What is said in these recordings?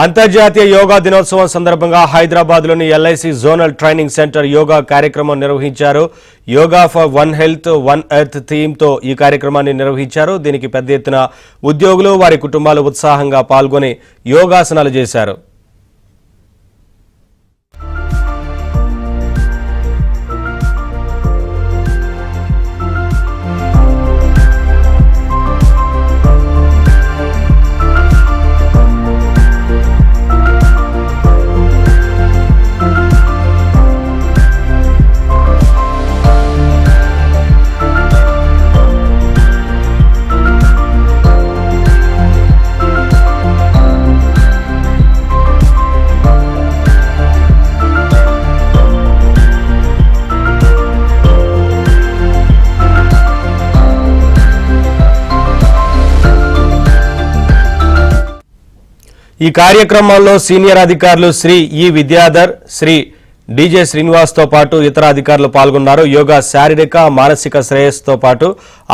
అంతర్జాతీయ యోగా దినోత్సవం సందర్భంగా హైదరాబాద్లోని LIC zonal training centre yoga కార్యక్రమం నిర్వహించారు. Yoga for one health one earth థీమ్తో ఈ కార్యక్రమాన్ని నిర్వహించారు. దీనికి పెద్ద ఎత్తున ఉద్యోగులు వారి కుటుంబాలు ఉత్సాహంగా పాల్గొని యోగాసనాలు చేశారు. ఈ కార్యక్రమంలో సీనియర్ అధికారులు శ్రీ ఈ విద్యాధర్, శ్రీ డిజే శ్రీనివాస్తో పాటు ఇతర అధికారులు పాల్గొన్నారు. యోగా శారీరక మానసిక శ్రేయస్సుతో పాటు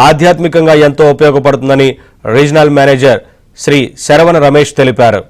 ఆధ్యాత్మికంగా ఎంతో ఉపయోగపడుతుందని రీజనల్ మేనేజర్ శ్రీ శరవణ రమేష్ తెలిపారు.